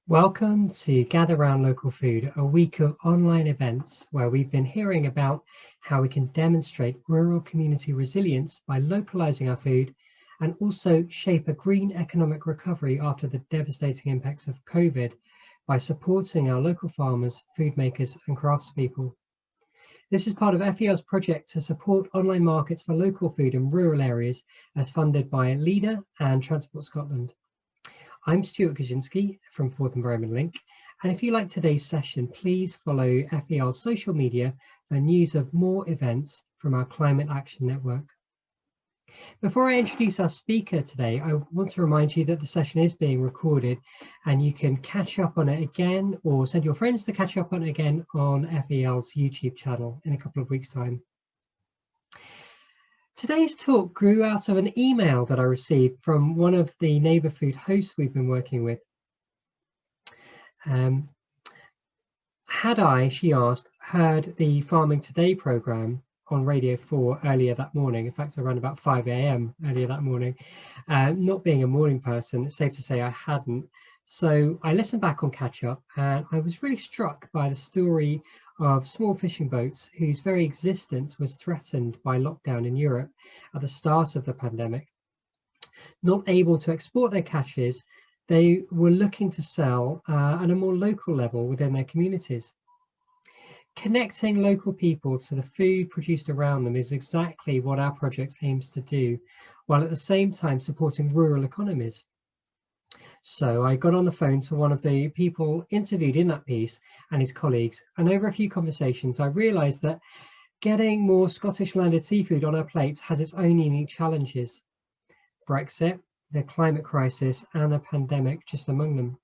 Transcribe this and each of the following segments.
Welcome to Gather Round Local Food, a week of online events where we've been hearing about how we can demonstrate rural community resilience by localising our food and also shape a green economic recovery after the devastating impacts of COVID by supporting our local farmers, food makers and craftspeople. This is part of FEL's project to support online markets for local food in rural areas as funded by LEADER and Transport Scotland. I'm Stuart Kaczynski from Forth Environment Link, and if you like today's session, please follow FEL's social media for news of more events from our Climate Action Network. Before I introduce our speaker today, I want to remind you that the session is being recorded and you can catch up on it again or send your friends to catch up on it again on FEL's YouTube channel in a couple of weeks' time. Today's talk grew out of an email that I received from one of the neighbour food hosts we've been working with. Had I, she asked, heard the Farming Today programme on Radio 4 earlier that morning, in fact around about 5 AM earlier that morning. Not being a morning person, it's safe to say I hadn't. So I listened back on catch up and I was really struck by the story of small fishing boats whose very existence was threatened by lockdown in Europe at the start of the pandemic. Not able to export their catches, they were looking to sell at a more local level within their communities. Connecting local people to the food produced around them is exactly what our project aims to do, while at the same time supporting rural economies. So I got on the phone to one of the people interviewed in that piece and his colleagues, and over a few conversations I realised that getting more Scottish landed seafood on our plates has its own unique challenges. Brexit, the climate crisis and the pandemic just among them.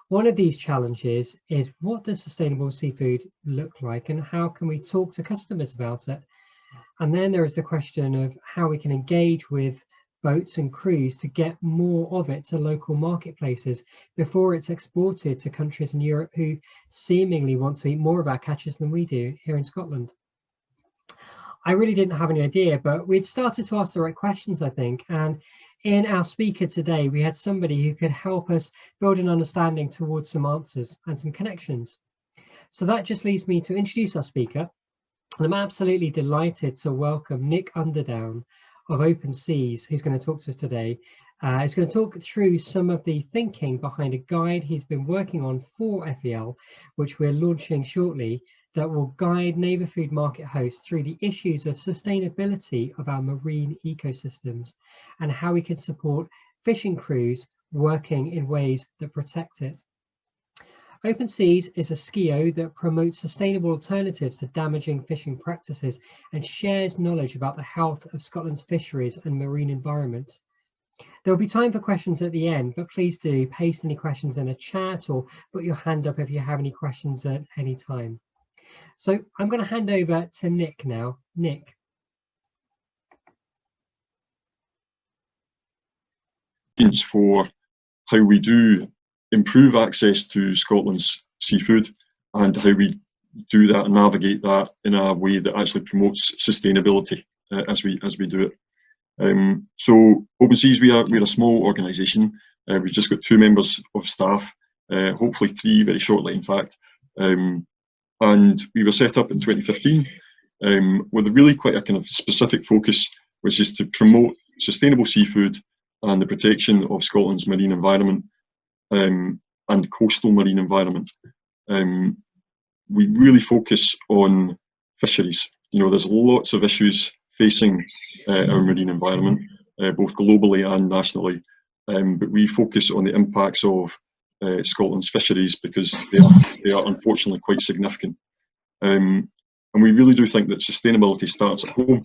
One of these challenges is, what does sustainable seafood look like and how can we talk to customers about it? And then there is the question of how we can engage with boats and crews to get more of it to local marketplaces before it's exported to countries in Europe who seemingly want to eat more of our catches than we do here in Scotland. I really didn't have any idea, but we'd started to ask the right questions, I think, and in our speaker today, we had somebody who could help us build an understanding towards some answers and some connections. So that just leaves me to introduce our speaker. And I'm absolutely delighted to welcome Nick Underdown of Open Seas, who's going to talk to us today. He's going to talk through some of the thinking behind a guide he's been working on for FEL, which we're launching shortly, that will guide neighbour food market hosts through the issues of sustainability of our marine ecosystems and how we can support fishing crews working in ways that protect it. Open Seas is a SCIO that promotes sustainable alternatives to damaging fishing practices and shares knowledge about the health of Scotland's fisheries and marine environment. There will be time for questions at the end, but please do paste any questions in the chat or put your hand up if you have any questions at any time. So I'm going to hand over to Nick now. Nick. For how we do improve access to Scotland's seafood and how we do that and navigate that in a way that actually promotes sustainability as we do it. So Open Seas, we're a small organisation. We've just got 2 members of staff, hopefully 3 very shortly, in fact. And we were set up in 2015 with a really quite a kind of specific focus, which is to promote sustainable seafood and the protection of Scotland's marine environment and coastal marine environment. We really focus on fisheries. You know, there's lots of issues facing our marine environment, both globally and nationally, but we focus on the impacts of Scotland's fisheries because they are unfortunately quite significant. And we really do think that sustainability starts at home.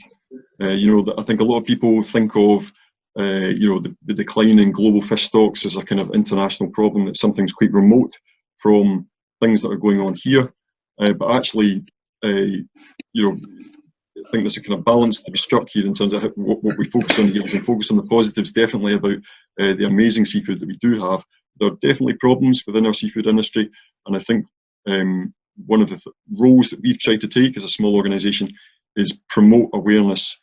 You know, I think a lot of people think of you know, the decline in global fish stocks as a kind of international problem that something's quite remote from things that are going on here. But actually, you know, I think there's a kind of balance to be struck here in terms of what we focus on here. We can focus on the positives definitely about the amazing seafood that we do have. There are definitely problems within our seafood industry, and I think one of the roles that we've tried to take as a small organisation is promote awareness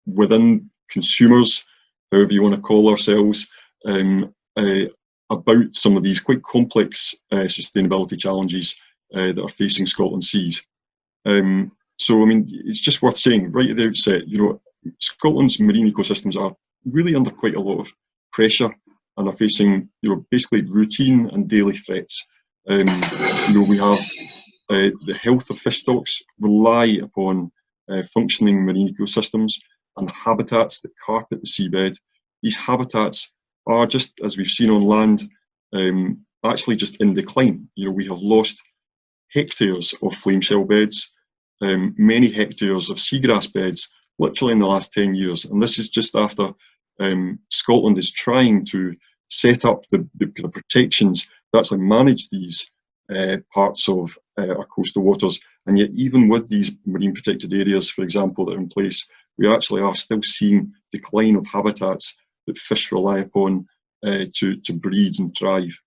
within consumers, however you want to call ourselves, about some of these quite complex sustainability challenges that are facing Scotland's seas. So, I mean, it's just worth saying right at the outset, you know, Scotland's marine ecosystems are really under quite a lot of pressure and are facing, you know, basically routine and daily threats. You know, we have the health of fish stocks rely upon functioning marine ecosystems and habitats that carpet the seabed. These habitats are, just as we've seen on land, actually just in decline. You know, we have lost hectares of flame shell beds, many hectares of seagrass beds, literally in the last 10 years. And this is just after Scotland is trying to set up the kind of protections to actually manage these parts of our coastal waters. And yet, even with these marine protected areas, for example, that are in place, we actually are still seeing decline of habitats that fish rely upon to breed and thrive.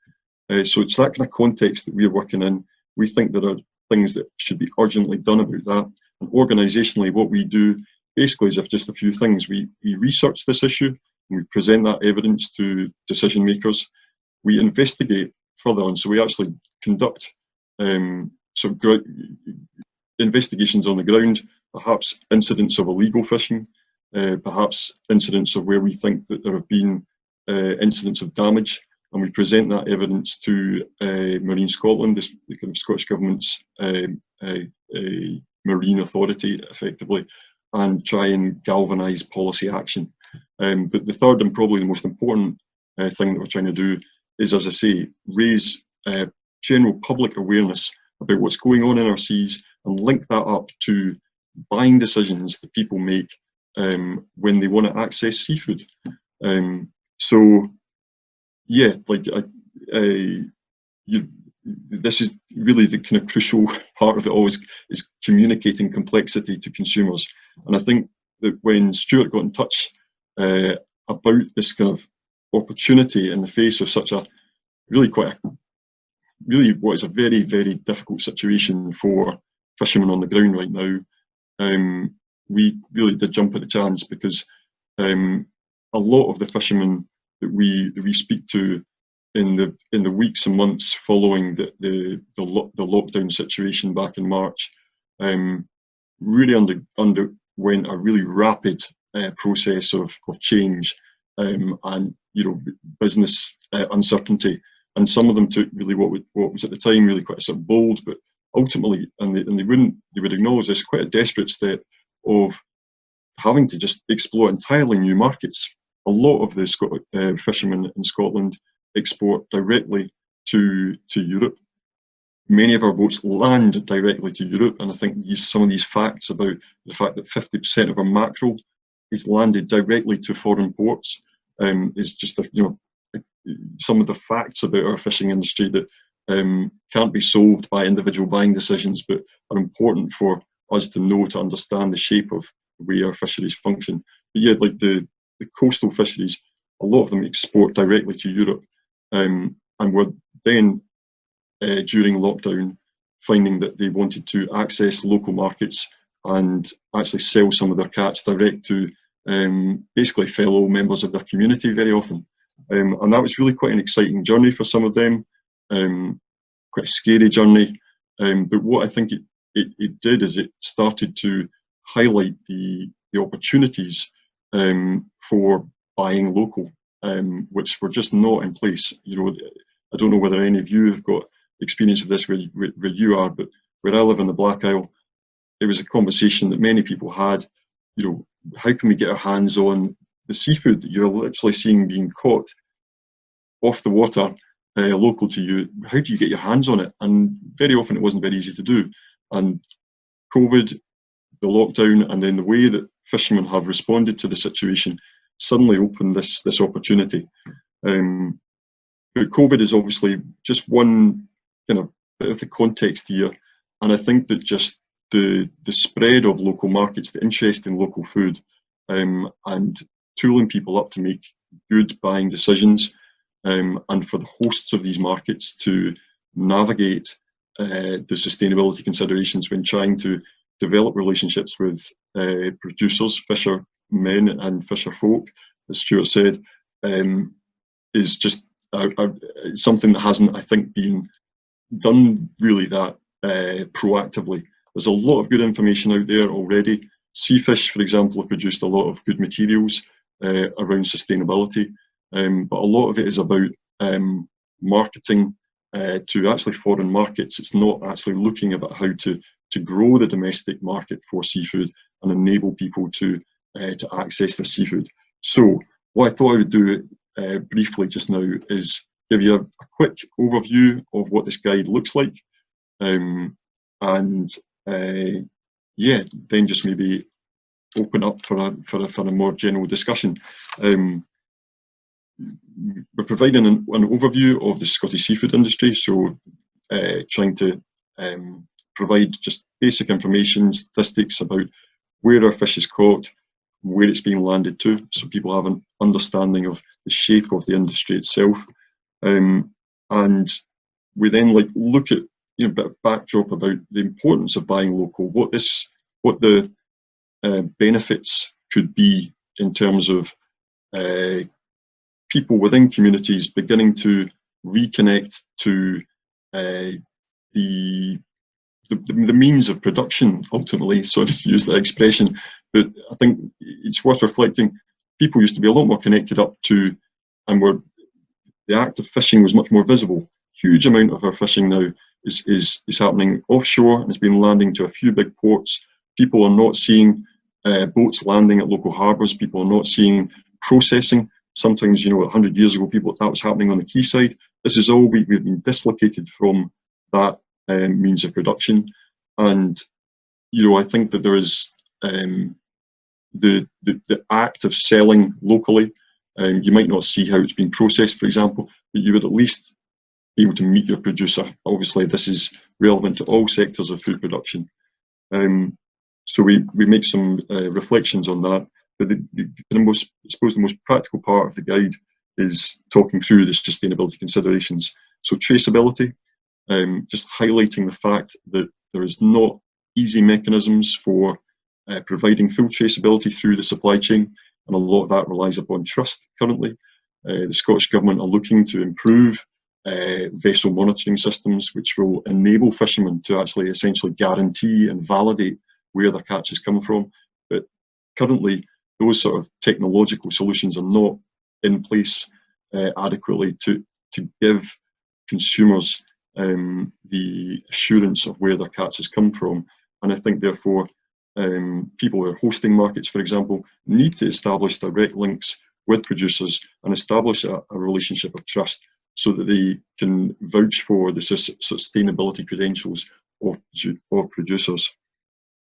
So it's that kind of context that we're working in. We think there are things that should be urgently done about that. And organisationally, what we do basically is just a few things. We research this issue and we present that evidence to decision makers. We investigate further on, so we actually conduct investigations on the ground, perhaps incidents of illegal fishing, perhaps incidents of where we think that there have been incidents of damage, and we present that evidence to Marine Scotland, the kind of Scottish Government's marine authority, effectively, and try and galvanise policy action. But the third and probably the most important thing that we're trying to do is, as I say, raise general public awareness about what's going on in our seas and link that up to buying decisions that people make when they want to access seafood. So, yeah, like this is really the kind of crucial part of it all, is communicating complexity to consumers. And I think that when Stuart got in touch about this kind of opportunity in the face of such a really what is a very, very difficult situation for fishermen on the ground right now, we really did jump at the chance, because a lot of the fishermen that we speak to in the weeks and months following the lockdown situation back in March really underwent a really rapid process of change and, you know, business uncertainty. And some of them took really what was at the time really quite a sort of bold, but ultimately, and they would acknowledge this, quite a desperate step of having to just explore entirely new markets. A lot of the fishermen in Scotland export directly to Europe. Many of our boats land directly to Europe, and I think some of these facts about the fact that 50% of our mackerel is landed directly to foreign ports is just some of the facts about our fishing industry that can't be solved by individual buying decisions, but are important for us to know, to understand the shape of the way our fisheries function. But yeah, like the coastal fisheries, a lot of them export directly to Europe, and were then during lockdown finding that they wanted to access local markets and actually sell some of their catch direct to basically fellow members of their community very often. And that was really quite an exciting journey for some of them, quite a scary journey. But what I think it did is it started to highlight the opportunities for buying local, which were just not in place. You know, I don't know whether any of you have got experience of this where you are, but where I live in the Black Isle, it was a conversation that many people had. You know, how can we get our hands on the seafood that you're literally seeing being caught off the water, local to you? How do you get your hands on it? And very often it wasn't very easy to do. And COVID, the lockdown, and then the way that fishermen have responded to the situation suddenly opened this opportunity. But COVID is obviously just one kind of bit of the context here, and I think that just the spread of local markets, the interest in local food, and tooling people up to make good buying decisions, and for the hosts of these markets to navigate the sustainability considerations when trying to develop relationships with producers, fishermen and fisher folk, as Stuart said, is just something that hasn't, I think, been done really that proactively. There's a lot of good information out there already. Seafish, for example, have produced a lot of good materials around sustainability, but a lot of it is about marketing to actually foreign markets. It's not actually looking about how to grow the domestic market for seafood and enable people to access the seafood. So what I thought I would do briefly just now is give you a quick overview of what this guide looks like, and yeah, then just maybe open up for a more general discussion. We're providing an overview of the Scottish seafood industry, so trying to provide just basic information, statistics about where our fish is caught, where it's being landed to, so people have an understanding of the shape of the industry itself. And we then look at a bit of backdrop about the importance of buying local, what the benefits could be in terms of people within communities beginning to reconnect to the means of production, ultimately, so to use that expression. But I think it's worth reflecting, people used to be a lot more connected up to, and the act of fishing was much more visible. Huge amount of our fishing now is happening offshore and has been landing to a few big ports. People are not seeing boats landing at local harbours. People are not seeing processing. Sometimes, 100 years ago, that was happening on the quayside. This is all we've been dislocated from that means of production. And I think that there is the act of selling locally. You might not see how it's been processed, for example, but you would at least be able to meet your producer. Obviously, this is relevant to all sectors of food production. So we make some reflections on that. But the most practical part of the guide is talking through the sustainability considerations. So traceability, just highlighting the fact that there is not easy mechanisms for providing full traceability through the supply chain, and a lot of that relies upon trust currently. The Scottish Government are looking to improve vessel monitoring systems, which will enable fishermen to actually essentially guarantee and validate where their catches come from. But currently, those sort of technological solutions are not in place adequately to give consumers the assurance of where their catches come from. And I think, therefore, people who are hosting markets, for example, need to establish direct links with producers and establish a relationship of trust so that they can vouch for the sustainability credentials of producers.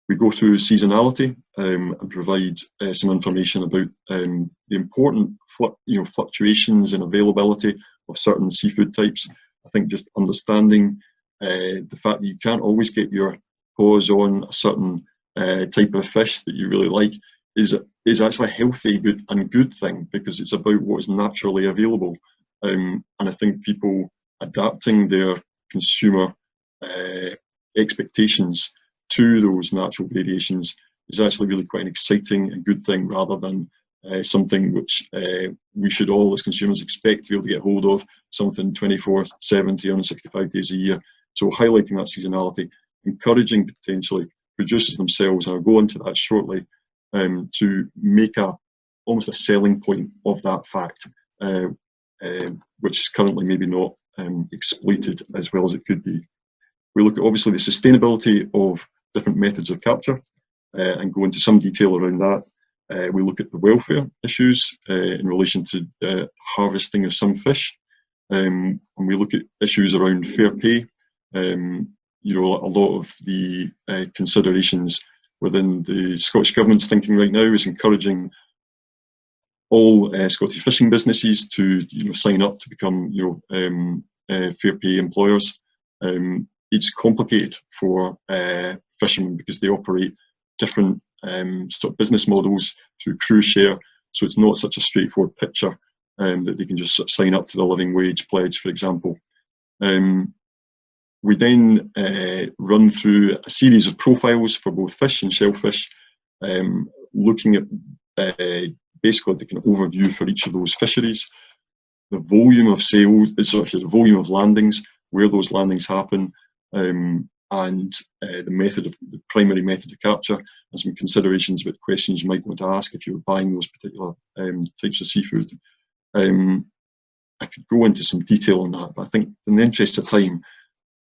We go through seasonality and provide some information about the important fluctuations in availability of certain seafood types. I think just understanding the fact that you can't always get your paws on a certain type of fish that you really like is actually a healthy, good thing, because it's about what is naturally available. And I think people adapting their consumer expectations to those natural variations is actually really quite an exciting and good thing, rather than something which we should all as consumers expect to be able to get hold of, something 24/7, 365 days a year. So highlighting that seasonality, encouraging potentially producers themselves, and I'll go into that shortly, to make almost a selling point of that fact, which is currently maybe not exploited as well as it could be. We look at obviously the sustainability of different methods of capture and go into some detail around that. We look at the welfare issues in relation to harvesting of some fish, and we look at issues around fair pay. A lot of the considerations within the Scottish Government's thinking right now is encouraging all Scottish fishing businesses to sign up to become fair pay employers. It's complicated for fishermen because they operate different sort of business models through crew share, so it's not such a straightforward picture that they can just sort of sign up to the living wage pledge, for example. We then run through a series of profiles for both fish and shellfish, looking at basically like an overview for each of those fisheries. volume of sales, the volume of landings, where those landings happen, and the primary method of capture, and some considerations about questions you might want to ask if you were buying those particular types of seafood. I could go into some detail on that, but I think in the interest of time,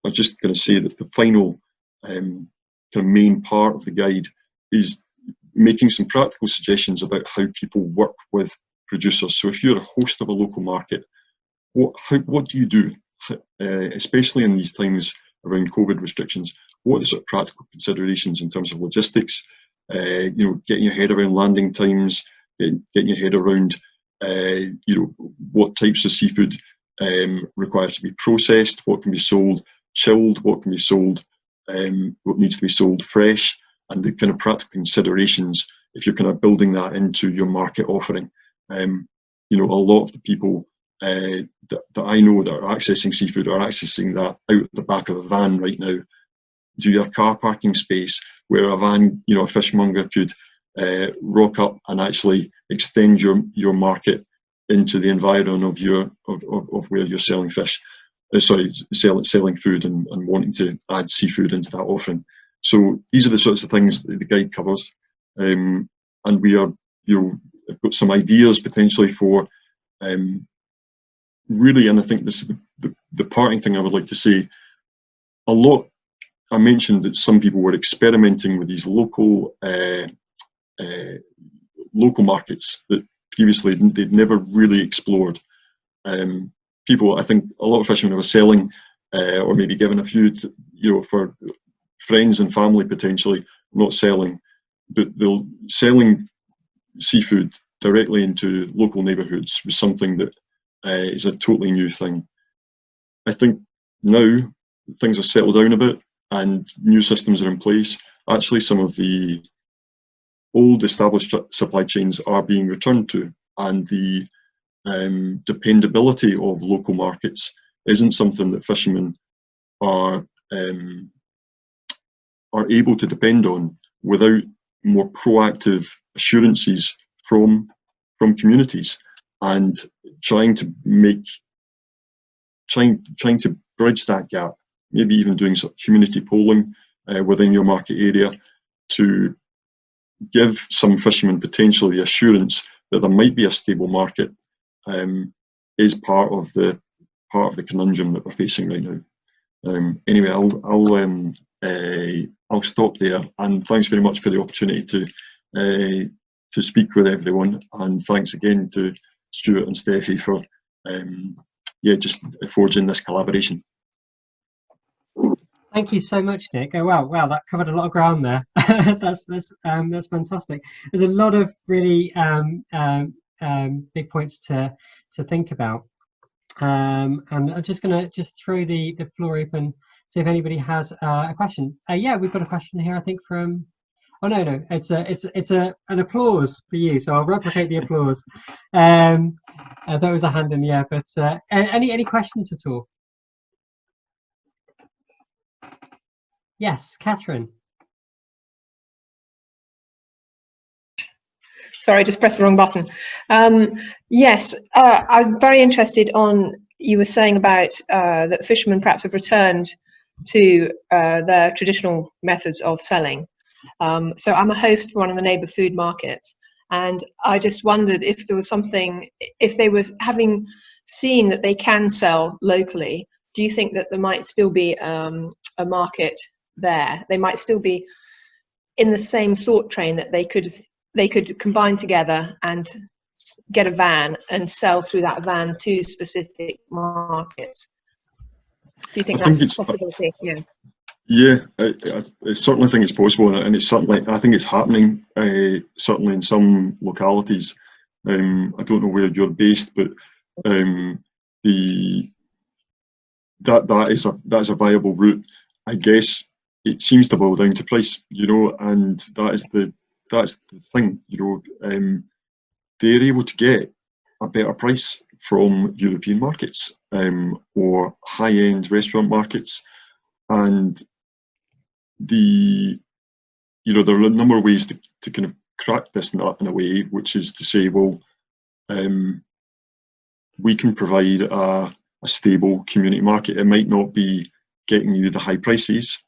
I'm just going to say that the final kind of main part of the guide is making some practical suggestions about how people work with producers. So if you're a host of a local market, what do you do, especially in these times around COVID restrictions? What are the sort of practical considerations in terms of logistics? Getting your head around landing times, getting your head around what types of seafood requires to be processed, what can be sold chilled, what can be sold, what needs to be sold fresh, and the kind of practical considerations if you're kind of building that into your market offering. A lot of the people that I know that are accessing seafood are accessing that out the back of a van right now. Do you have car parking space where a van, a fishmonger could rock up and actually extend your market into the environment of where you're selling fish? Selling food and wanting to add seafood into that offering. So these are the sorts of things that the guide covers, and we are, I've got some ideas potentially for really, and I think this is the parting thing I would like to say. I mentioned that some people were experimenting with these local markets that previously they'd never really explored. I think a lot of fishermen were selling, or maybe giving a few, for friends and family potentially, not selling, but they'll selling seafood directly into local neighbourhoods was something that is a totally new thing. I think now things have settled down a bit and new systems are in place. Actually, some of the old established supply chains are being returned to, and the dependability of local markets isn't something that fishermen are able to depend on without more proactive assurances from communities, and trying to bridge that gap, maybe even doing some community polling within your market area to give some fishermen potentially the assurance that there might be a stable market, is part of the conundrum that we're facing right now. Anyway, I'll stop there, and thanks very much for the opportunity to speak with everyone, and thanks again to Stuart and Steffi for just forging this collaboration. Thank you so much, Nick. Oh wow, that covered a lot of ground there. that's fantastic. There's a lot of really big points to think about, and I'm just gonna throw the floor open, see if anybody has a question. Yeah, we've got a question here, I think from. Oh no, it's an applause for you, so I'll replicate the applause. I thought it was a hand in the air, but any questions at all? Yes, Catherine. Sorry, I just pressed the wrong button. Yes, I'm very interested on, you were saying about that fishermen perhaps have returned to their traditional methods of selling. So I'm a host for one of the neighbour food markets, and I just wondered if there was something, if they were having seen that they can sell locally, do you think that there might still be a market there? They might still be in the same thought train that they could combine together and get a van and sell through that van to specific markets. Do you think that's a possibility? Yeah, I certainly think it's possible, and it's certainly, I think it's happening, certainly in some localities. I don't know where you're based, but that's a viable route. I guess it seems to boil down to price, and that's the thing, they're able to get a better price from European markets or high-end restaurant markets, and there are a number of ways to kind of crack this nut in a way, which is to say, well, we can provide a stable community market. It might not be getting you the high prices,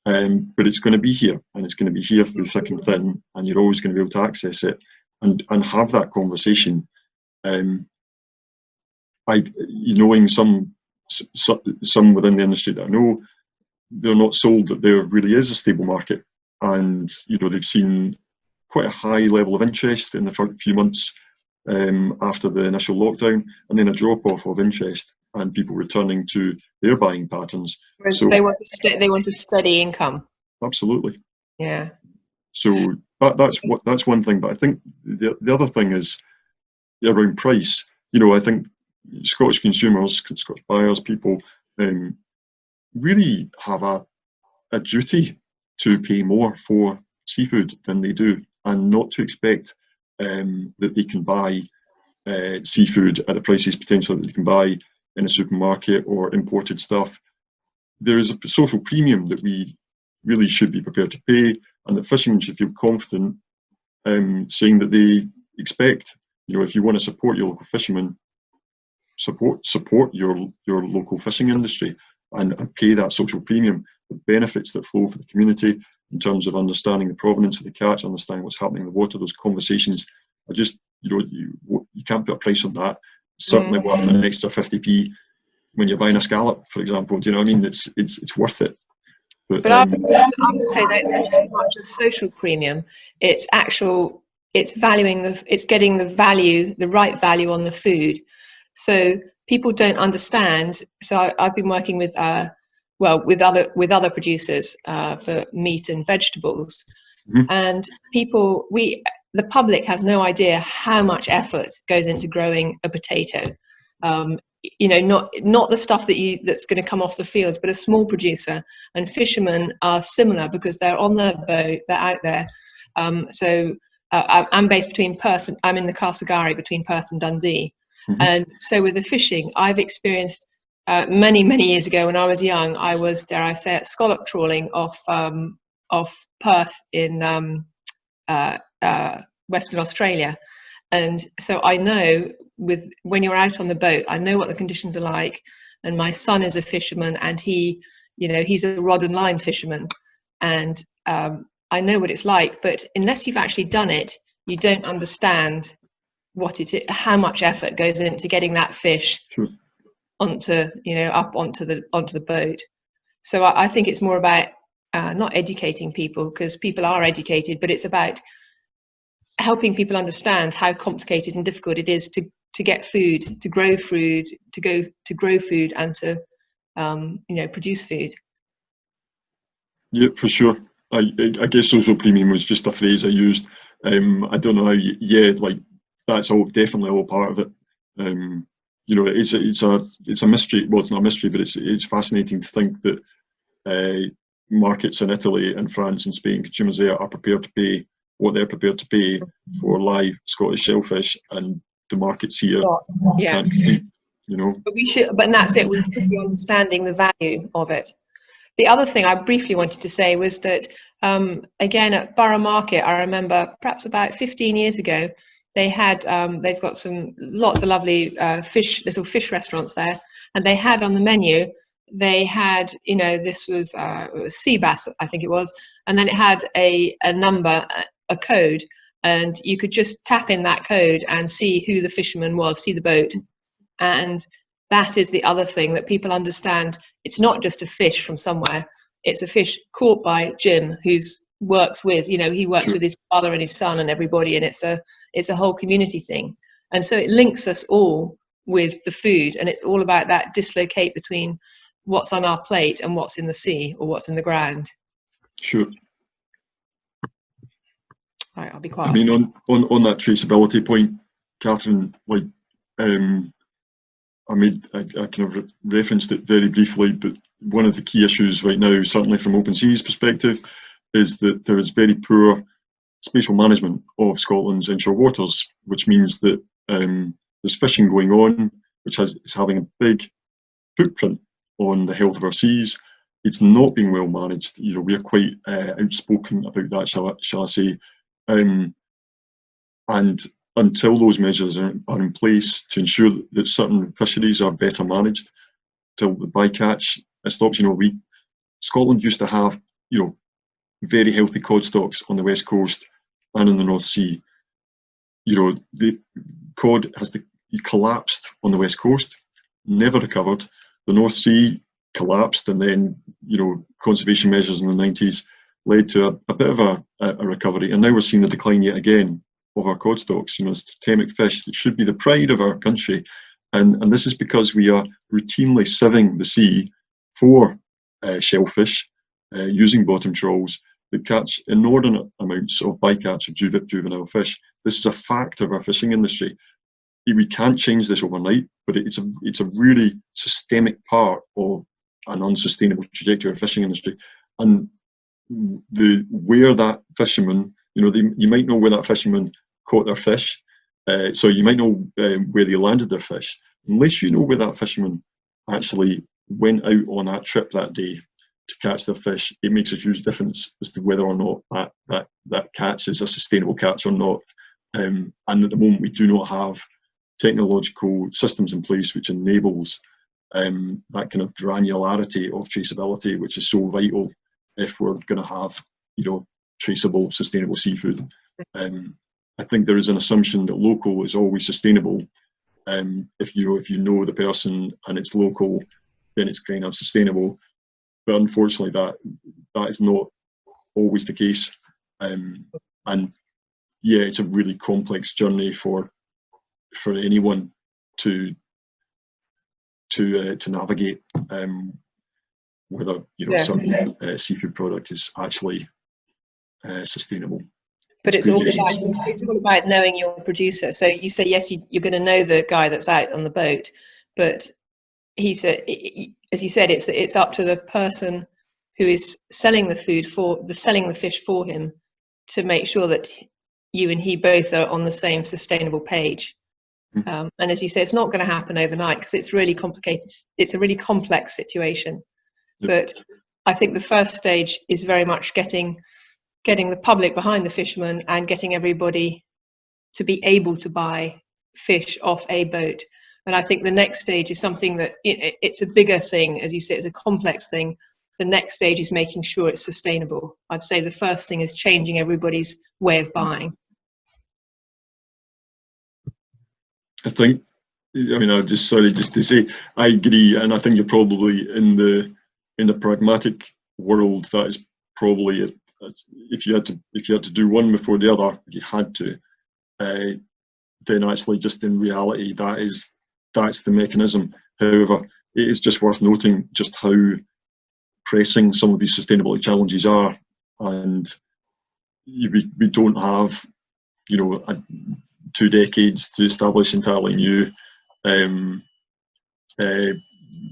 but it's going to be here, and it's going to be here through thick and thin, and you're always going to be able to access it and have that conversation. Knowing some within the industry that I know, they're not sold that there really is a stable market, and they've seen quite a high level of interest in the first few months after the initial lockdown, and then a drop off of interest and people returning to their buying patterns. So they want a steady income. Absolutely. Yeah. So that's one thing, but I think the other thing is around price. I think Scottish consumers, Scottish buyers, people really have a duty to pay more for seafood than they do, and not to expect that they can buy seafood at the prices potentially that they can buy in a supermarket or imported stuff. There is a social premium that we really should be prepared to pay, and that fishermen should feel confident saying that they expect, if you want to support your local fishermen, support your local fishing industry and pay that social premium, the benefits that flow for the community in terms of understanding the provenance of the catch, understanding what's happening in the water. Those conversations are just, you can't put a price on that. It's certainly worth an extra 50p when you're buying a scallop, for example. Do you know what I mean? It's worth it. But I would say that it's not so much a social premium. It's valuing it's getting the right value on the food. So people don't understand. So I've been working with other producers for meat and vegetables, and the public has no idea how much effort goes into growing a potato. Not the stuff that's going to come off the fields, but a small producer. And fishermen are similar because they're on their boat, they're out there. I'm based between Perth, I'm in the Castlegarry between Perth and Dundee. And so with the fishing, I've experienced many years ago when I was young, I was, dare I say it, scallop trawling off Perth in Western Australia. And so I know when you're out on the boat, I know what the conditions are like. And my son is a fisherman, and he's a rod and line fisherman, and I know what it's like. But unless you've actually done it, you don't understand how much effort goes into getting that fish onto the boat. So I think it's more about not educating people, because people are educated, but it's about helping people understand how complicated and difficult it is to get food, to grow food, and to produce food. Yeah, for sure. I guess social premium was just a phrase I used. I don't know how. That's definitely all part of it. It's a mystery. Well, it's not a mystery, but it's fascinating to think that markets in Italy and France and Spain, consumers there are prepared to pay what they're prepared to pay for live Scottish shellfish, and the markets here can't compete. But that's it. We should be understanding the value of it. The other thing I briefly wanted to say was that, again, at Borough Market, I remember perhaps about 15 years ago, they've got lots of lovely little fish restaurants there, and they had on the menu, they had, this was sea bass, I think it was, and then it had a number, a code, and you could just tap in that code and see who the fisherman was, see the boat. And that is the other thing that people understand. It's not just a fish from somewhere. It's a fish caught by Jim, he works with his father and his son and everybody, and it's a whole community thing. And so it links us all with the food, and it's all about that dislocate between what's on our plate and what's in the sea or what's in the ground. Sure. Right, I'll be quiet. I mean, on that traceability point, Catherine, I kind of referenced it very briefly, but one of the key issues right now, certainly from Open Seas perspective, is that there is very poor spatial management of Scotland's inshore waters, which means that there's fishing going on, which is having a big footprint on the health of our seas. It's not being well managed. We are quite outspoken about that, shall I say. And until those measures are in place to ensure that certain fisheries are better managed, till the bycatch stops. Scotland used to have, very healthy cod stocks on the west coast and in the North Sea. The cod has collapsed on the west coast, never recovered. The North Sea collapsed, and then conservation measures in the 90s led to a bit of a recovery, and now we're seeing the decline yet again of our cod stocks. This totemic fish that should be the pride of our country, and this is because we are routinely sieving the sea for shellfish using bottom trawls that catch inordinate amounts of bycatch of juvenile fish. This is a fact of our fishing industry. We can't change this overnight, but it's a really systemic part of an unsustainable trajectory of the fishing industry. And where that fisherman, you might know where that fisherman caught their fish, so you might know where they landed their fish. Unless you know where that fisherman actually went out on that trip that day to catch their fish, it makes a huge difference as to whether or not that catch is a sustainable catch or not. And at the moment, we do not have technological systems in place which enables that kind of granularity of traceability, which is so vital if we're going to have, traceable, sustainable seafood. I think there is an assumption that local is always sustainable. If you know the person and it's local, then it's kind of sustainable. But unfortunately, that is not always the case. And yeah, it's a really complex journey for anyone to navigate whether some seafood product is actually sustainable. But it's all about knowing your producer. So you say yes, you're going to know the guy that's out on the boat, but he said, as you said, it's up to the person who is selling the fish for him to make sure that you and he both are on the same sustainable page. And as you say, it's not going to happen overnight because it's really complicated. It's a really complex situation. But I think the first stage is very much getting the public behind the fishermen and getting everybody to be able to buy fish off a boat. And I think the next stage is something that it's a bigger thing. As you say, it's a complex thing. The next stage is making sure it's sustainable. I'd say the first thing is changing everybody's way of buying. I think, I just to say, I agree, and I think you're probably in the pragmatic world. That is probably if you had to do one before the other, if you had to, then actually just in reality that's the mechanism. However, it is just worth noting just how pressing some of these sustainability challenges are, and we don't have 2 decades to establish entirely new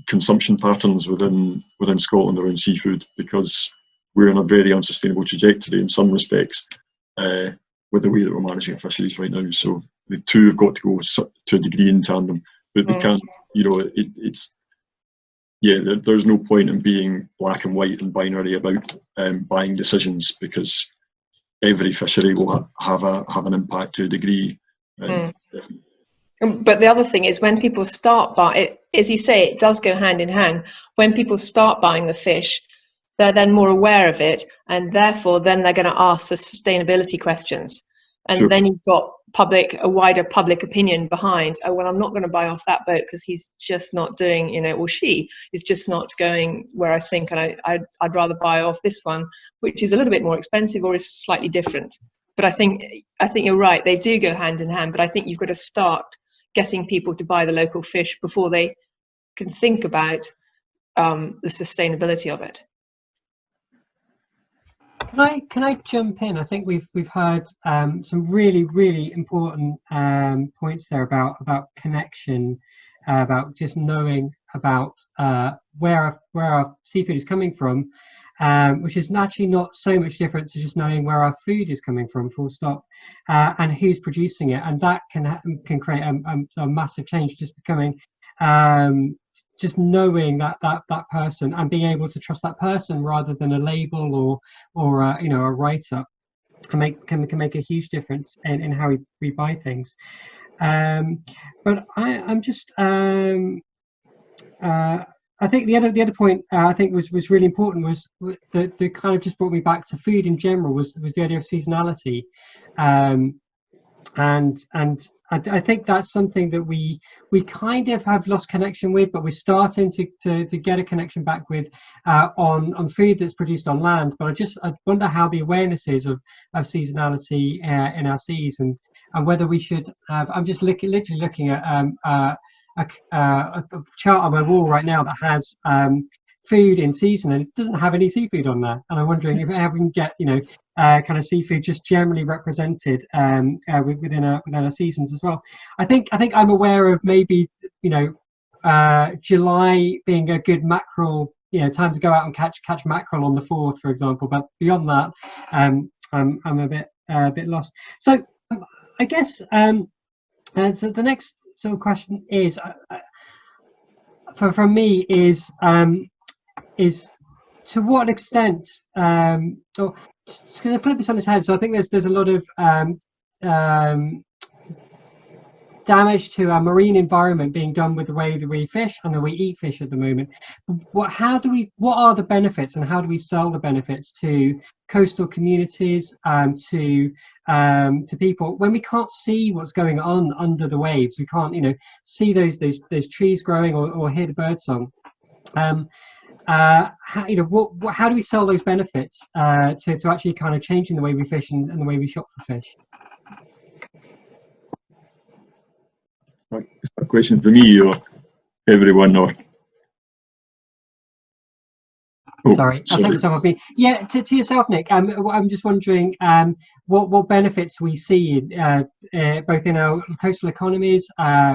consumption patterns within Scotland around seafood, because we're in a very unsustainable trajectory in some respects with the way that we're managing our fisheries right now. So the two have got to go to a degree in tandem, but they can't. There's no point in being black and white and binary about buying decisions, because every fishery will have an impact to a degree. But the other thing is, when people start buying, as you say, it does go hand in hand. When people start buying the fish, they're then more aware of it, and therefore then they're going to ask the sustainability questions. And then you've got a wider public opinion behind, oh, well, I'm not going to buy off that boat because he's just not doing, or she is just not going where I think, and I'd rather buy off this one, which is a little bit more expensive or is slightly different. But I think you're right, they do go hand in hand, but I think you've got to start getting people to buy the local fish before they can think about the sustainability of it. Can I jump in? I think we've heard some really important points there about connection, about just knowing about where our seafood is coming from, which is actually not so much different to just knowing where our food is coming from, full stop, and who's producing it, and that can create a massive change. Just becoming just knowing that person and being able to trust that person rather than a label or a write-up. can make a huge difference in how we buy things. But I'm just I think the other point I think was really important was the kind of just brought me back to food in general was the idea of seasonality, and I think that's something that we kind of have lost connection with, but we're starting to get a connection back with on food that's produced on land. But I wonder how the awareness is of seasonality in our seas, and whether we should have. I'm just literally looking at a chart on my wall right now that has food in season, and it doesn't have any seafood on there. And I'm wondering if we can get kind of seafood just generally represented within our seasons as well. I think I'm aware of maybe July being a good mackerel time to go out and catch mackerel on the Forth, for example. But beyond that, I'm a bit lost. So I guess so the next sort of question is from me is to what extent or just going to flip this on its head. So I think there's a lot of damage to our marine environment being done with the way that we fish and that we eat fish at the moment. What are the benefits, and how do we sell the benefits to coastal communities and to people when we can't see what's going on under the waves? We can't see those trees growing or hear the birdsong. How do we sell those benefits to actually kind of changing the way we fish and the way we shop for fish? Is that a question for me or everyone? Or sorry, I'll take myself off me. Yeah, to yourself, Nick. I'm just wondering what benefits we see both in our coastal economies,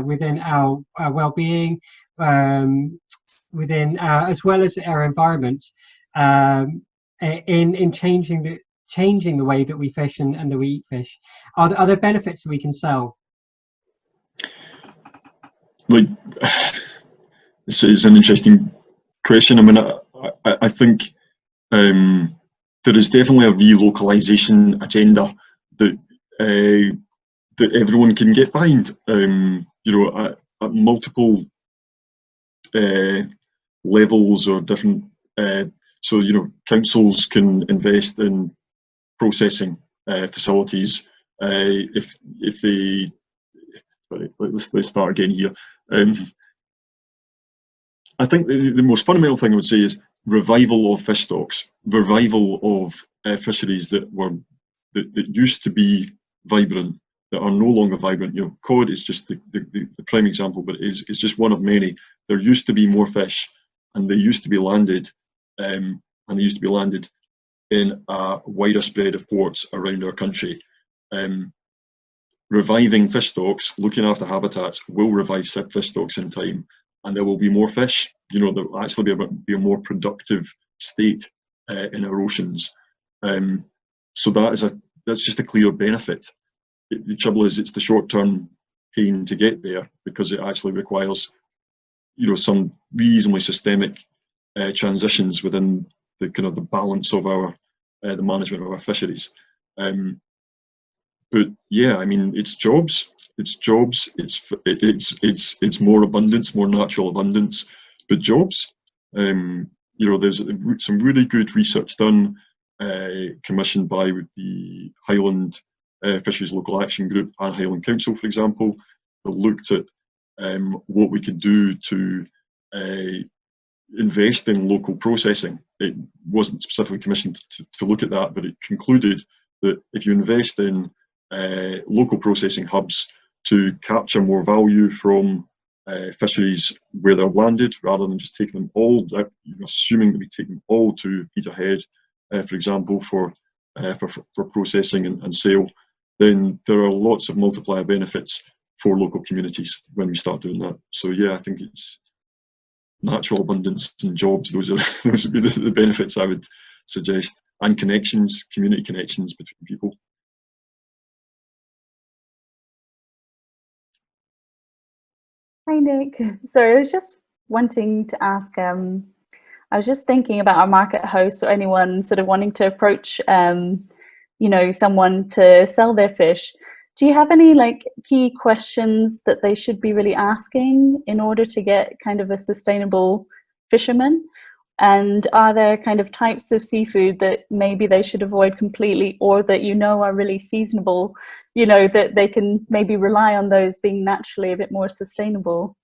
within our well-being, within as well as our environment, in changing the way that we fish and that we eat fish. Are there benefits that we can sell? Like, this is an interesting question. I mean, I think there is definitely a relocalization agenda that that everyone can get behind. At multiple levels or different. So councils can invest in processing facilities if they. Let's start again here. I think the most fundamental thing I would say is revival of fish stocks, revival of fisheries that used to be vibrant, that are no longer vibrant. Cod is just the prime example, but it's just one of many. There used to be more fish, and they used to be landed, in a wider spread of ports around our country. Reviving fish stocks, looking after habitats, will revive fish stocks in time, and there will be more fish. There will actually be a more productive state in our oceans. So that's just a clear benefit. The trouble is, it's the short-term pain to get there, because it actually requires, some reasonably systemic transitions within the kind of the balance of our the management of our fisheries. But yeah, I mean, it's jobs, it's more abundance, more natural abundance, but jobs. There's some really good research done, commissioned by the Highland Fisheries Local Action Group and Highland Council, for example, that looked at what we could do to invest in local processing. It wasn't specifically commissioned to look at that, but it concluded that if you invest in local processing hubs to capture more value from fisheries where they're landed, rather than just taking them all, assuming that we take them all to Peterhead, for example, for processing and sale, then there are lots of multiplier benefits for local communities when we start doing that. So yeah, I think it's natural abundance and jobs. Those would be the benefits I would suggest, and connections, community connections between people. Hi Nick. So I was just wanting to ask, I was just thinking about our market hosts or anyone sort of wanting to approach you know, someone to sell their fish, do you have any like key questions that they should be really asking in order to get kind of a sustainable fisherman? And are there kind of types of seafood that maybe they should avoid completely, or that you know are really seasonable, you know, that they can maybe rely on those being naturally a bit more sustainable?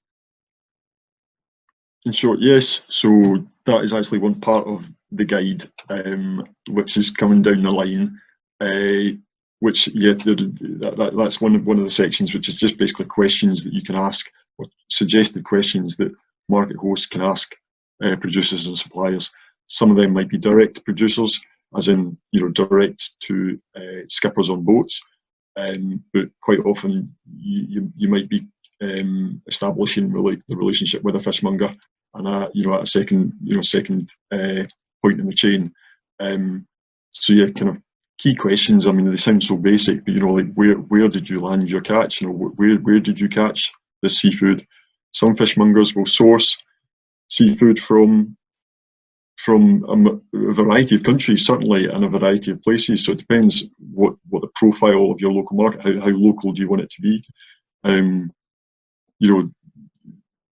In short, yes. So that is actually one part of the guide, which is coming down the line. Which, yeah, that's one of the sections, which is just basically questions that you can ask, or suggested questions that market hosts can ask producers and suppliers. Some of them might be direct to producers, as in, you know, direct to skippers on boats, but quite often you might be establishing the relationship with a fishmonger, and you know, at a second point in the chain. So yeah, kind of key questions. I mean, they sound so basic, but you know, like where did you land your catch? You know, where did you catch this seafood? Some fishmongers will source seafood from a variety of countries, certainly, and a variety of places. So it depends what the profile of your local market, how local do you want it to be? You know,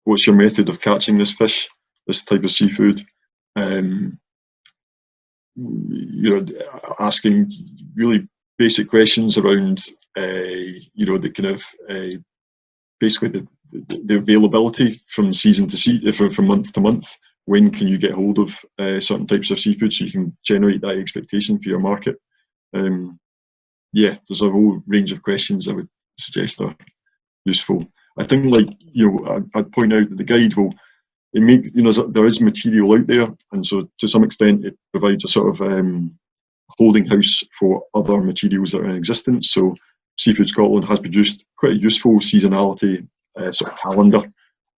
what's your method of catching this fish, this type of seafood? You know, asking really basic questions around, you know, the kind of basically the availability from season to season, from month to month. When can you get hold of certain types of seafood, so you can generate that expectation for your market? Yeah, there's a whole range of questions I would suggest are useful. I think, like, you know, I'd point out that the guide will, it makes, you know, there is material out there, and so to some extent it provides a sort of holding house for other materials that are in existence. So Seafood Scotland has produced quite a useful seasonality sort of calendar,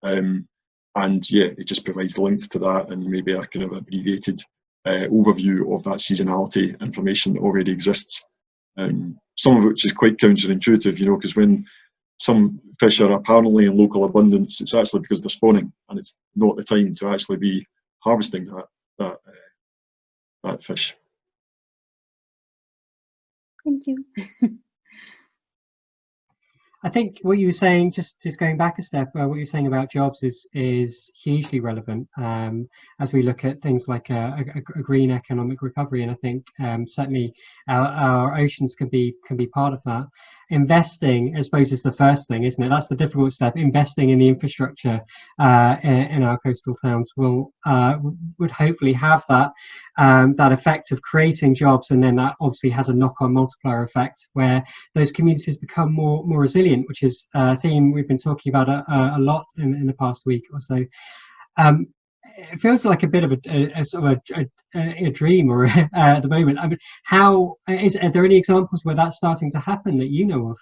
and yeah, it just provides links to that and maybe a kind of abbreviated overview of that seasonality information that already exists. Some of which is quite counterintuitive, you know, because when some fish are apparently in local abundance, it's actually because they're spawning, and it's not the time to actually be harvesting that fish. Thank you. I think what you were saying, just going back a step, what you're saying about jobs is hugely relevant as we look at things like a green economic recovery, and I think certainly our oceans can be part of that. Investing, I suppose, is the first thing, isn't it? That's the difficult step. Investing in the infrastructure in our coastal towns would hopefully have that effect of creating jobs, and then that obviously has a knock-on multiplier effect where those communities become more resilient, which is a theme we've been talking about a lot in the past week or so. It feels like a bit of a sort of a dream, or at the moment. I mean, are there any examples where that's starting to happen that you know of?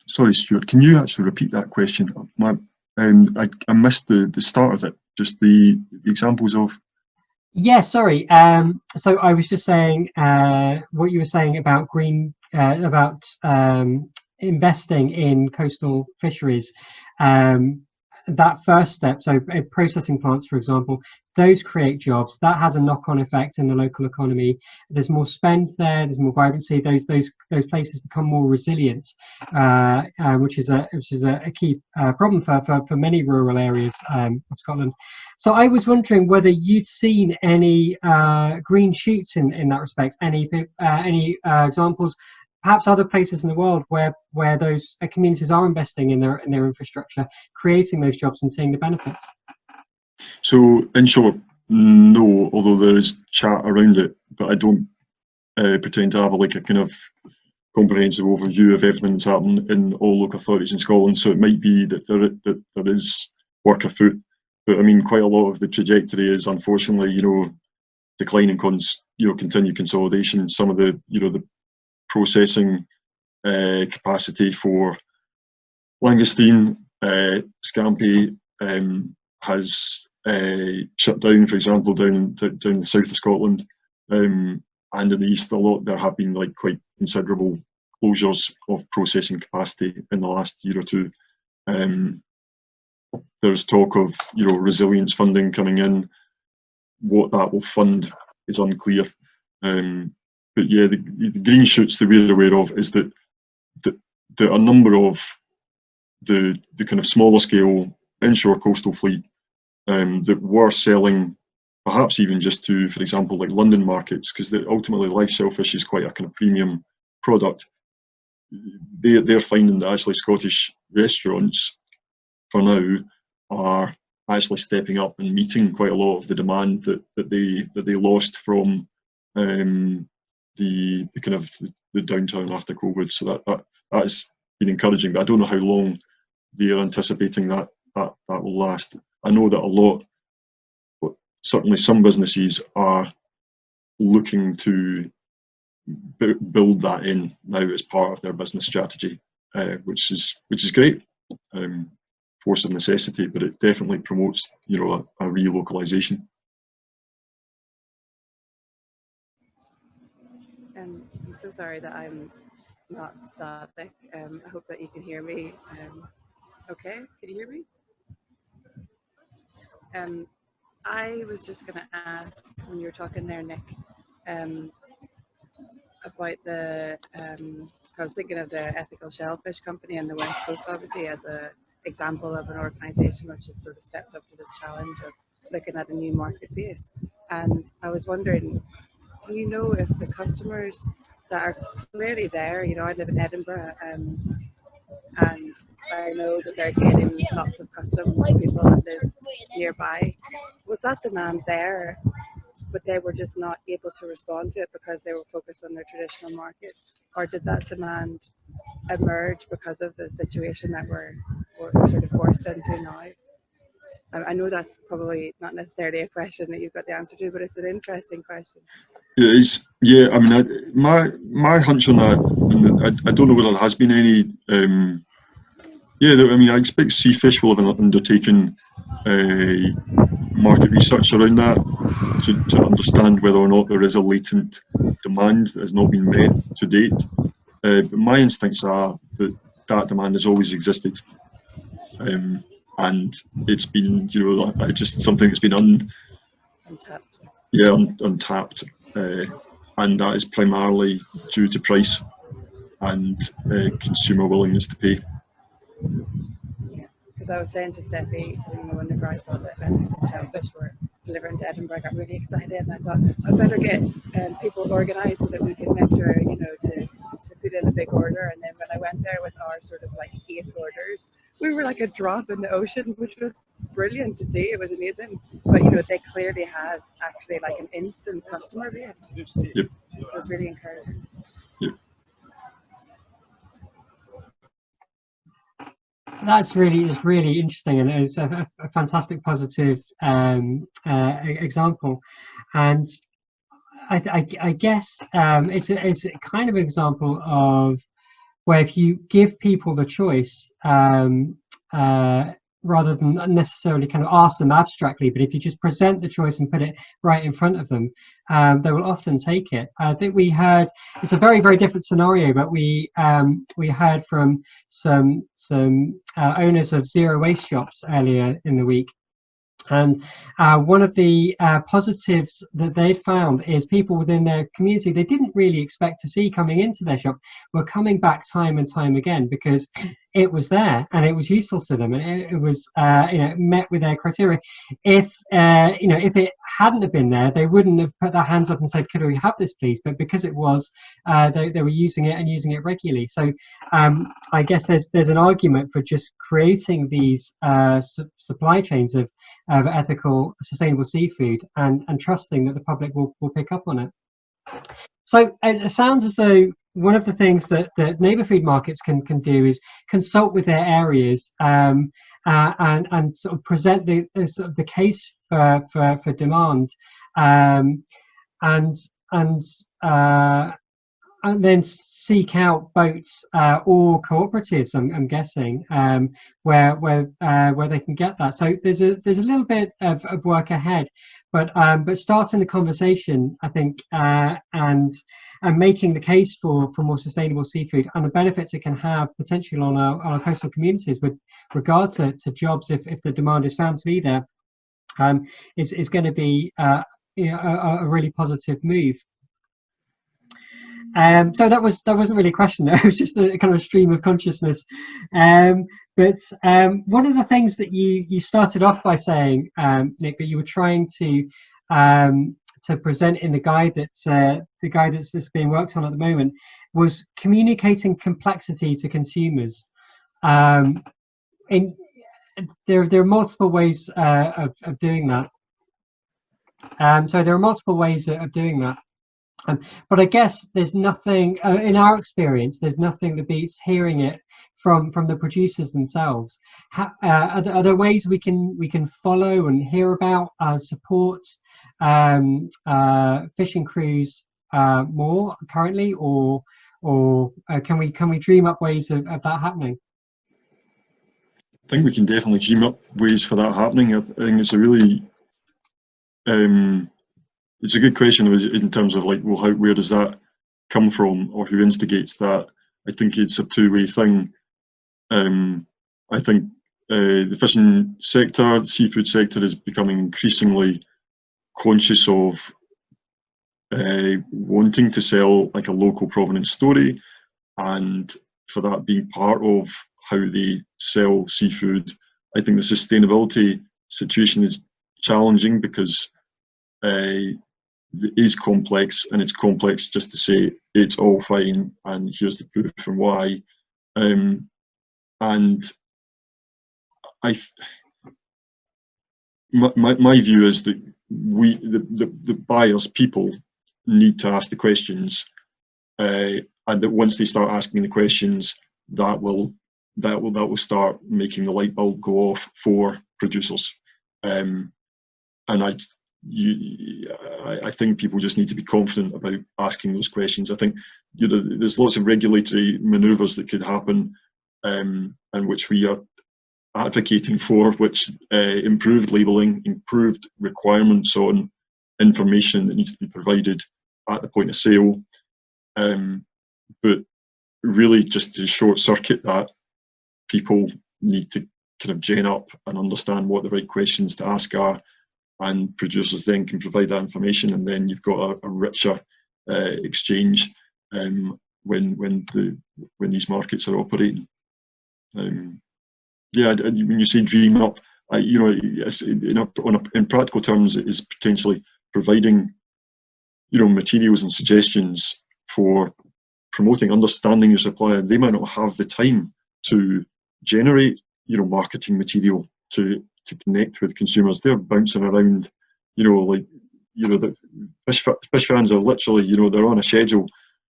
Sorry, Stuart, can you actually repeat that question? I missed the start of it. Just the examples of. Yeah, sorry. So I was just saying what you were saying about investing in coastal fisheries. That first step, so processing plants, for example, those create jobs. That has a knock-on effect in the local economy. There's more spend there. There's more vibrancy. Those places become more resilient, which is a key problem for many rural areas of Scotland. So I was wondering whether you'd seen any green shoots in that respect. Any examples, perhaps other places in the world where those communities are investing in their infrastructure, creating those jobs and seeing the benefits. So in short, no, although there is chat around it, but I don't pretend to have a kind of comprehensive overview of everything that's happening in all local authorities in Scotland. So it might be that there is work afoot, but I mean, quite a lot of the trajectory is, unfortunately, you know, declining continued consolidation. Some of the the processing capacity for langoustine, scampi has shut down, for example, down in the south of Scotland, and in the east a lot. There have been quite considerable closures of processing capacity in the last year or two. There's talk of resilience funding coming in. what that will fund is unclear. But yeah, the green shoots that we're aware of is that a number of the kind of smaller scale inshore coastal fleet that were selling, perhaps even just to, for example, like London markets, because ultimately live shellfish is quite a kind of premium product. They're finding that actually Scottish restaurants, for now, are actually stepping up and meeting quite a lot of the demand that they lost from the kind of the downturn after COVID. So that's been encouraging, but I don't know how long they're anticipating that will last. I know that certainly some businesses are looking to build that in now as part of their business strategy, which is great. Force of necessity, but it definitely promotes, a relocalization. I'm so sorry that I'm not static. I hope that you can hear me. Okay, can you hear me? I was just going to ask, when you were talking there, Nick, about I was thinking of the Ethical Shellfish Company and the West Coast, obviously, as an example of an organisation which has sort of stepped up to this challenge of looking at a new market base. And I was wondering, do you know if the customers that are clearly there, I live in Edinburgh, and I know that they're getting lots of customers from people that live nearby. Was that demand there, but they were just not able to respond to it because they were focused on their traditional markets? Or did that demand emerge because of the situation that we're sort of forced into now? I know that's probably not necessarily a question that you've got the answer to, but it's an interesting question. It is. Yeah, I mean, my hunch on that, and I don't know whether there has been any. I expect Seafish will have undertaken market research around that to understand whether or not there is a latent demand that has not been met to date. But my instincts are that demand has always existed, and it's been, just something that's been untapped, and that is primarily due to price and consumer willingness to pay. Yeah, because I was saying to Steffi, whenever I saw that Ethical Shellfish were delivering to Edinburgh, I got really excited, and I thought I'd better get people organised so that we can make sure, to put in a big order. And then when I went there with our sort of like 8 orders, we were like a drop in the ocean, which was brilliant to see. It was amazing. But they clearly had actually like an instant customer base. Yep. It was really encouraging. Yep. That's really interesting, and it's a fantastic positive example. And I guess it's a kind of example of where if you give people the choice, rather than necessarily kind of ask them abstractly, but if you just present the choice and put it right in front of them, they will often take it. I think we heard, it's a very, very different scenario, but we heard from some owners of zero waste shops earlier in the week. And one of the positives that they'd found is people within their community they didn't really expect to see coming into their shop were coming back time and time again because it was there and it was useful to them, and it was met with their criteria. If it hadn't have been there, they wouldn't have put their hands up and said, "Could we have this, please?" But because it was, they were using it and using it regularly. So I guess there's an argument for just creating these supply chains of ethical, sustainable seafood and trusting that the public will pick up on it. So it sounds as though one of the things that neighbour food markets can do is consult with their areas and sort of present the case for demand, and then seek out boats or cooperatives. I'm guessing where they can get that. So there's a little bit of work ahead, but starting the conversation, I think, and making the case for more sustainable seafood and the benefits it can have potentially on our coastal communities with regard to jobs if the demand is found to be there. is going to be a really positive move. So that wasn't really a question there. It was just a kind of a stream of consciousness. But one of the things that you started off by saying, Nick, that you were trying to present in the guide that's being worked on at the moment, was communicating complexity to consumers. There are multiple ways of doing that. So there are multiple ways of doing that. But I guess there's nothing, in our experience, there's nothing that beats hearing it from the producers themselves. Are there ways we can follow and hear about, support fishing crews more currently, or can we dream up ways of that happening? I think we can definitely dream up ways for that happening. I think it's a really it's a good question in terms of like, well, where does that come from, or who instigates that? I think it's a two-way thing. I think the fishing sector, the seafood sector, is becoming increasingly conscious of wanting to sell like a local provenance story, and for that being part of how they sell seafood. I think the sustainability situation is challenging because it is complex, and it's complex just to say it's all fine and here's the proof and why. And my view is that the buyers, people, need to ask the questions, and that once they start asking the questions, that will start making the light bulb go off for producers. And I think people just need to be confident about asking those questions. I think there's lots of regulatory manoeuvres that could happen, and which we are advocating for, which improved labelling, improved requirements on information that needs to be provided at the point of sale. But really, just to short circuit that, people need to kind of gen up and understand what the right questions to ask are, and producers then can provide that information, and then you've got a richer exchange when these markets are operating. Yeah, when you say dream up, in practical terms, it is potentially providing materials and suggestions for promoting, understanding your supplier. They might not have the time to generate marketing material to connect with consumers. They're bouncing around, the fish fans are literally, they're on a schedule.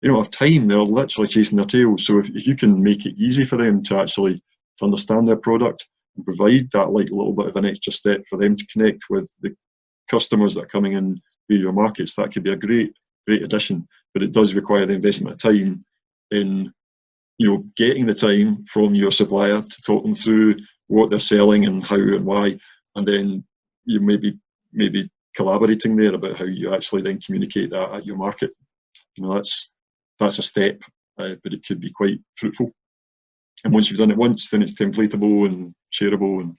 They don't have time. They're literally chasing their tails. So if you can make it easy for them to actually understand their product and provide that little bit of an extra step for them to connect with the customers that are coming in via your markets, that could be a great addition. But it does require the investment of time in getting the time from your supplier to talk them through what they're selling and how and why, and then you maybe collaborating there about how you actually then communicate that at your market. That's a step, but it could be quite fruitful. And once you've done it once, then it's templatable and shareable. And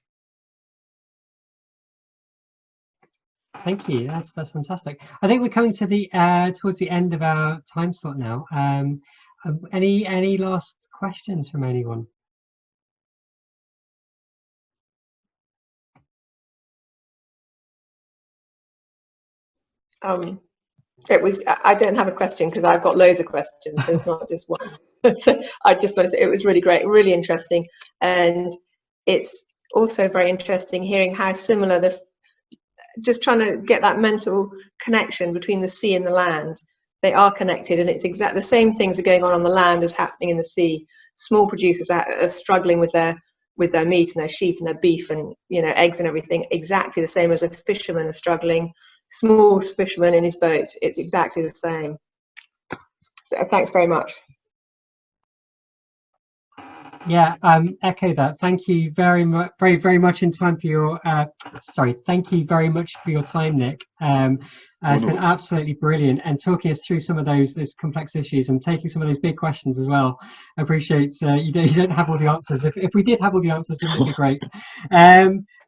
thank you. That's fantastic. I think we're coming to the towards the end of our time slot now. Any last questions from anyone? I don't have a question because I've got loads of questions. There's not just one. So I just want to say it was really great, really interesting, and it's also very interesting hearing how similar just trying to get that mental connection between the sea and the land. They are connected, and it's exactly the same things are going on the land as happening in the sea. Small producers are struggling with their meat and their sheep and their beef and eggs and everything, exactly the same as a fisherman is struggling. Small fisherman in his boat, it's exactly the same. So thanks very much. Yeah, echo that. Thank you very much, very much in time for your. Thank you very much for your time, Nick. It's been absolutely brilliant, and talking us through some of those complex issues and taking some of those big questions as well. I appreciate you don't have all the answers. If we did have all the answers, then it'd be great.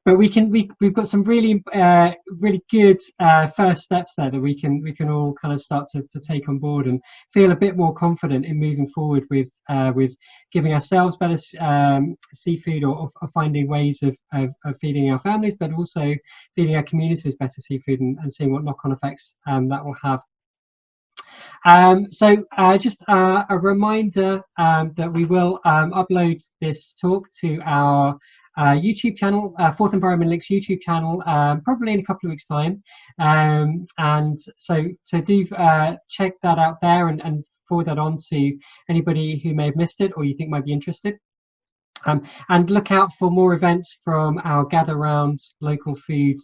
but we've got some really really good first steps there that we can all kind of start to take on board and feel a bit more confident in moving forward with giving ourselves better seafood, or finding ways of feeding our families, but also feeding our communities better seafood, and seeing what knock-on effects that will have. So just a reminder that we will upload this talk to our YouTube channel, Forth Environment Link's YouTube channel, probably in a couple of weeks' time. And so do check that out there, and forward that on to anybody who may have missed it or you think might be interested. And look out for more events from our Gather Round Local Food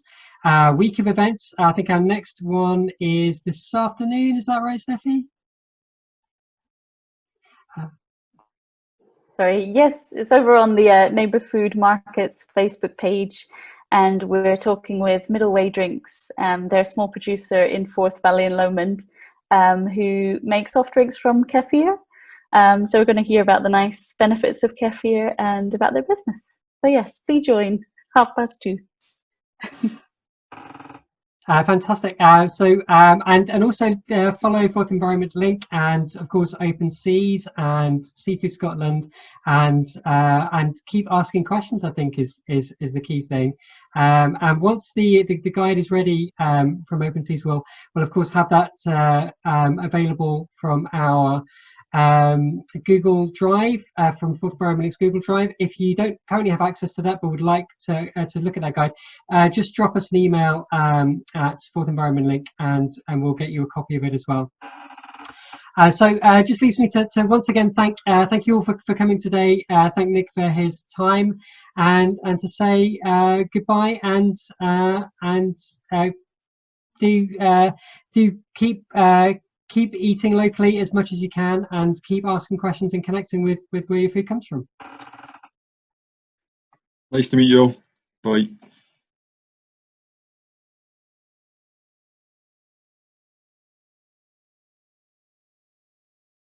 week of events. I think our next one is this afternoon. Is that right, Steffi? Sorry, yes, it's over on the Neighbour Food Markets Facebook page, and we're talking with Middleway Drinks. They're a small producer in Forth Valley in Lomond, who make soft drinks from kefir. So we're going to hear about the nice benefits of kefir and about their business. So yes, please join 2:30. Fantastic. And also follow Forth Environment Link, and of course Open Seas and Seafood Scotland, and keep asking questions, I think is the key thing. And once the guide is ready from Open Seas, we'll of course have that available from our Google Drive, from Forth Environment Link's Google Drive. If you don't currently have access to that but would like to look at that guide, just drop us an email at Forth Environment Link, and we'll get you a copy of it as well. So just leaves me to once again thank you all for coming today. Thank Nick for his time, and to say goodbye, and do keep eating locally as much as you can, and keep asking questions and connecting with where your food comes from. Nice to meet you all. Bye.